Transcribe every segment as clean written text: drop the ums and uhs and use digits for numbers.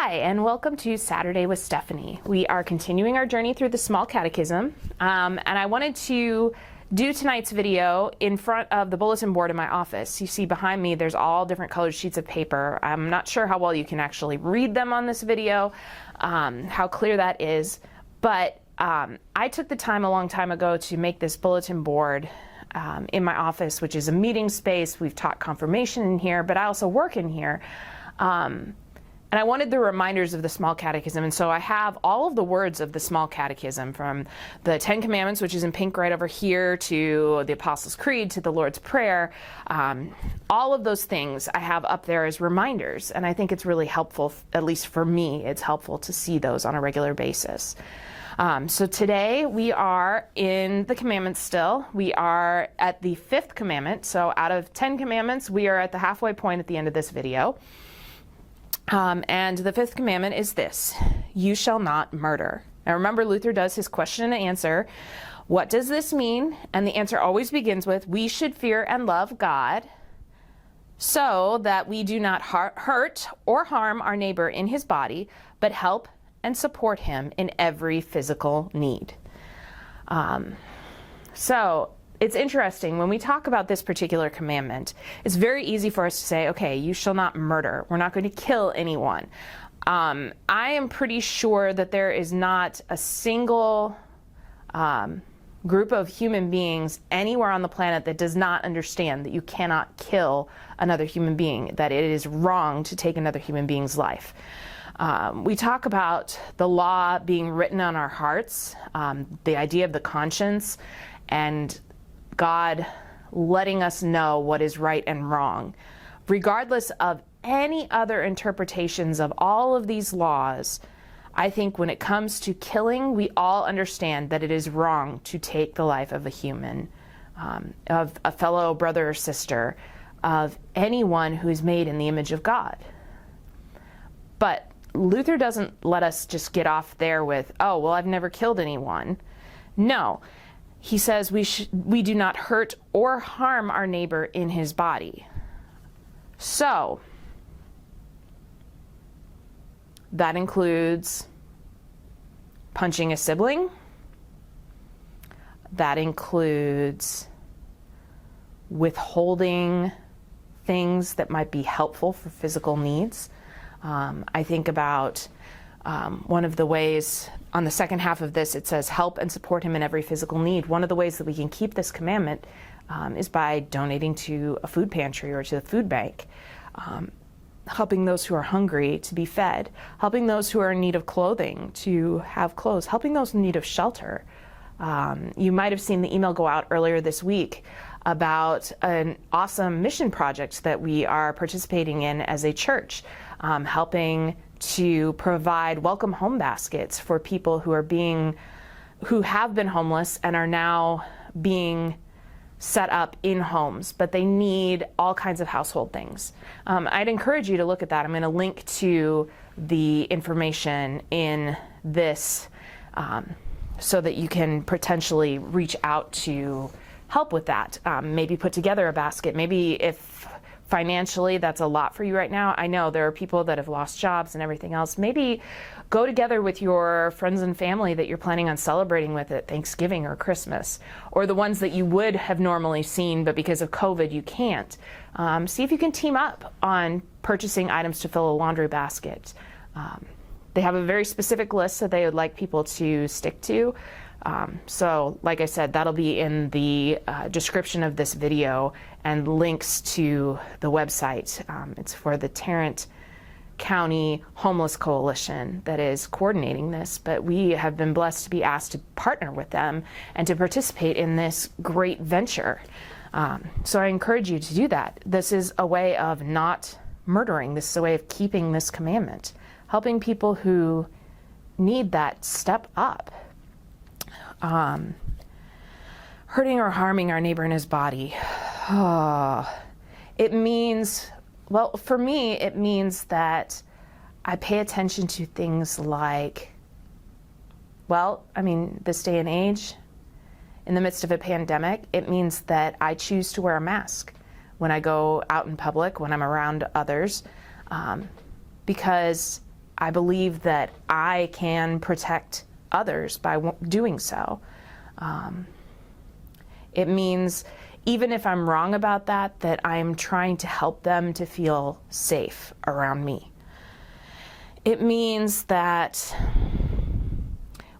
Hi, and welcome to Saturday with Stephanie. We are continuing our journey through the Small Catechism, and I wanted to do tonight's video in front of the bulletin board in my office. You see behind me there's all different colored sheets of paper. I'm not sure how well you can actually read them on this video, how clear that is, but I took the time a long time ago to make this bulletin board in my office, which is a meeting space. We've taught confirmation in here, but I also work in here. And I wanted the reminders of the Small Catechism, and so I have all of the words of the Small Catechism, from the Ten Commandments, which is in pink right over here, to the Apostles' Creed, to the Lord's Prayer. All of those things I have up there as reminders, and I think it's really helpful, at least for me, it's helpful to see those on a regular basis. So today we are in the commandments still. We are at the 5th commandment, so out of 10 commandments, we are at the halfway point at the end of this video. And the 5th commandment is this: you shall not murder. Now remember, Luther does his question and answer. What does this mean? And the answer always begins with, we should fear and love God so that we do not hurt or harm our neighbor in his body, but help and support him in every physical need. So it's interesting, when we talk about this particular commandment, it's very easy for us to say, okay, you shall not murder. We're not going to kill anyone. I am pretty sure that there is not a single group of human beings anywhere on the planet that does not understand that you cannot kill another human being, that it is wrong to take another human being's life. We talk about the law being written on our hearts, the idea of the conscience, and God letting us know what is right and wrong. Regardless of any other interpretations of all of these laws, I think when it comes to killing, we all understand that it is wrong to take the life of a human, of a fellow brother or sister, of anyone who is made in the image of God. But Luther doesn't let us just get off there with, oh, well, I've never killed anyone. No. He says we do not hurt or harm our neighbor in his body. So that includes punching a sibling. That includes withholding things that might be helpful for physical needs. I think about one of the ways, on the second half of this, it says help and support him in every physical need. One of the ways that we can keep this commandment is by donating to a food pantry or to the food bank, helping those who are hungry to be fed, helping those who are in need of clothing to have clothes, helping those in need of shelter. You might have seen the email go out earlier this week about an awesome mission project that we are participating in as a church, helping to provide welcome home baskets for people who have been homeless and are now being set up in homes, but they need all kinds of household things. I'd encourage you to look at that. I'm going to link to the information in this so that you can potentially reach out to help with that. Maybe put together a basket. Maybe if financially that's a lot for you right now. I know there are people that have lost jobs and everything else. Maybe go together with your friends and family that you're planning on celebrating with at Thanksgiving or Christmas, or the ones that you would have normally seen, but because of COVID you can't. See if you can team up on purchasing items to fill a laundry basket. They have a very specific list that they would like people to stick to. So like I said, that'll be in the description of this video and links to the website. It's for the Tarrant County Homeless Coalition that is coordinating this, but we have been blessed to be asked to partner with them and to participate in this great venture. So I encourage you to do that. This is a way of not murdering. This is a way of keeping this commandment, helping people who need that step up. Hurting or harming our neighbor in his body. It means, well, for me, it means that I pay attention to things like, well, I mean, this day and age, in the midst of a pandemic, it means that I choose to wear a mask when I go out in public, when I'm around others, because I believe that I can protect others by doing so. It means, even if I'm wrong about that, that I'm trying to help them to feel safe around me. It means that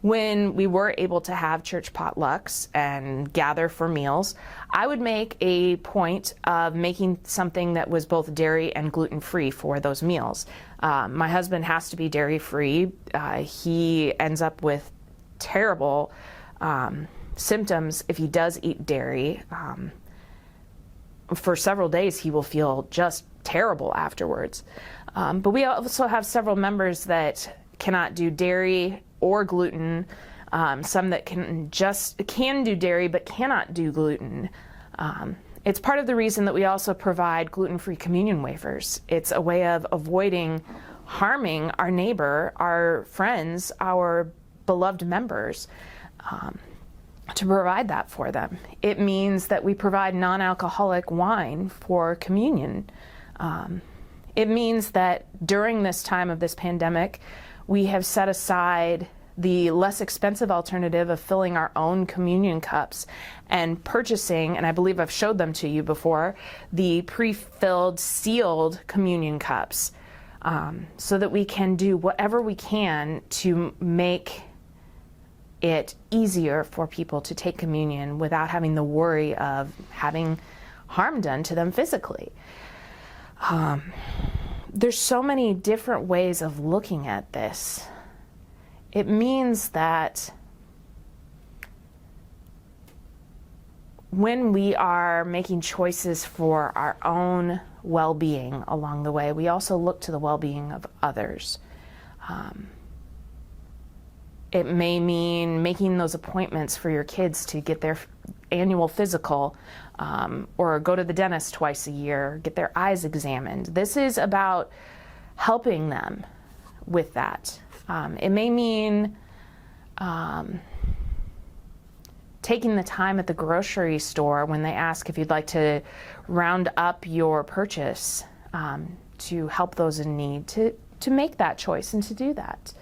when we were able to have church potlucks and gather for meals, I would make a point of making something that was both dairy and gluten-free for those meals. My husband has to be dairy-free. He ends up with terrible symptoms if he does eat dairy. For several days, he will feel just terrible afterwards. But we also have several members that cannot do dairy or gluten, some that can do dairy but cannot do gluten. It's part of the reason that we also provide gluten-free communion wafers. It's a way of avoiding harming our neighbor, our friends, our beloved members, to provide that for them. It means that we provide non-alcoholic wine for communion. It means that during this time of this pandemic, we have set aside the less expensive alternative of filling our own communion cups and purchasing, and I believe I've showed them to you before, the pre-filled, sealed communion cups, so that we can do whatever we can to make it easier for people to take communion without having the worry of having harm done to them physically. There's so many different ways of looking at this. It means that when we are making choices for our own well-being along the way, we also look to the well-being of others. It may mean making those appointments for your kids to get their annual physical, or go to the dentist twice a year, get their eyes examined. This is about helping them with that. It may mean taking the time at the grocery store when they ask if you'd like to round up your purchase, to help those in need, to make that choice and to do that.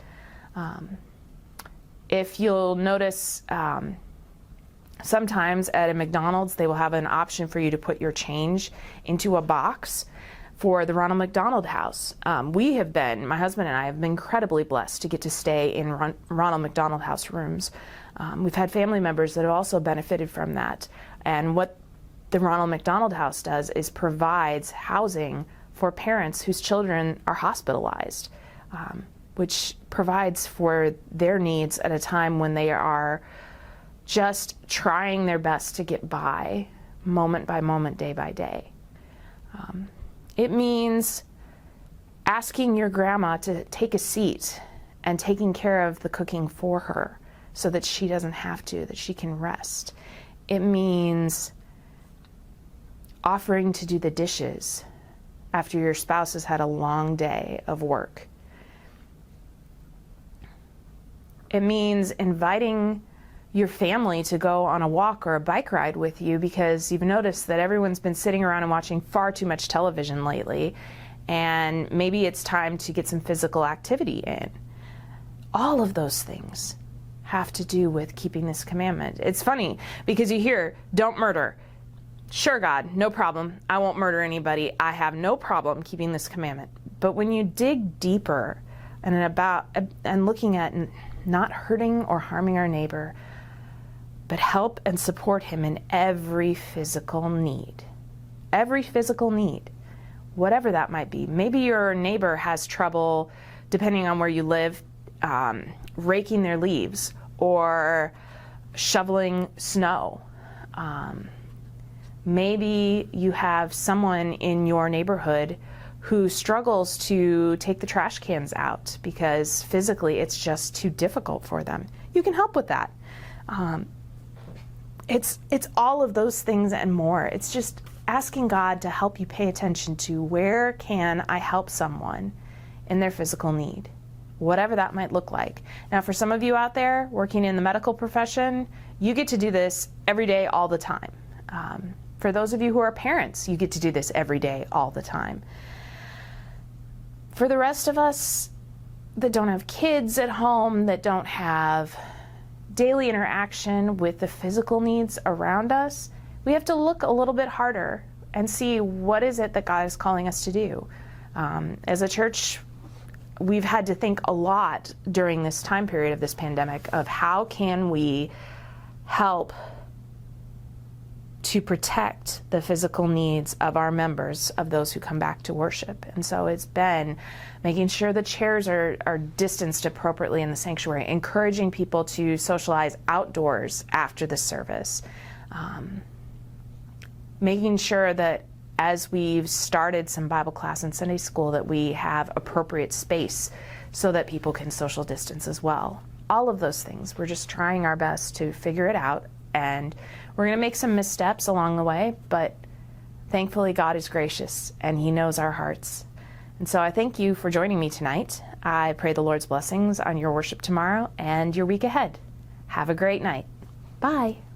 If you'll notice, sometimes at a McDonald's, they will have an option for you to put your change into a box for the Ronald McDonald House. My husband and I have been incredibly blessed to get to stay in Ronald McDonald House rooms. We've had family members that have also benefited from that. And what the Ronald McDonald House does is provides housing for parents whose children are hospitalized, which provides for their needs at a time when they are just trying their best to get by, moment by moment, day by day. It means asking your grandma to take a seat and taking care of the cooking for her so that she doesn't have to, that she can rest. It means offering to do the dishes after your spouse has had a long day of work. It means inviting your family to go on a walk or a bike ride with you because you've noticed that everyone's been sitting around and watching far too much television lately, and maybe it's time to get some physical activity in. All of those things have to do with keeping this commandment. It's funny because you hear, don't murder. Sure, God, no problem. I won't murder anybody. I have no problem keeping this commandment. But when you dig deeper and looking at not hurting or harming our neighbor, but help and support him in every physical need, whatever that might be. Maybe your neighbor has trouble, depending on where you live, raking their leaves or shoveling snow. Maybe you have someone in your neighborhood who struggles to take the trash cans out because physically it's just too difficult for them. You can help with that. It's all of those things and more. It's just asking God to help you pay attention to where can I help someone in their physical need, whatever that might look like. Now, for some of you out there working in the medical profession, you get to do this every day, all the time. For those of you who are parents, you get to do this every day, all the time. For the rest of us, that don't have kids at home, that don't have daily interaction with the physical needs around us, we have to look a little bit harder and see what is it that God is calling us to do. As a church, we've had to think a lot during this time period of this pandemic of how can we help to protect the physical needs of our members, of those who come back to worship. And so it's been making sure the chairs are distanced appropriately in the sanctuary, encouraging people to socialize outdoors after the service, making sure that as we've started some Bible class and Sunday school that we have appropriate space so that people can social distance as well. All of those things, we're just trying our best to figure it out, and we're going to make some missteps along the way, but thankfully God is gracious and He knows our hearts. And so I thank you for joining me tonight. I pray the Lord's blessings on your worship tomorrow and your week ahead. Have a great night. Bye.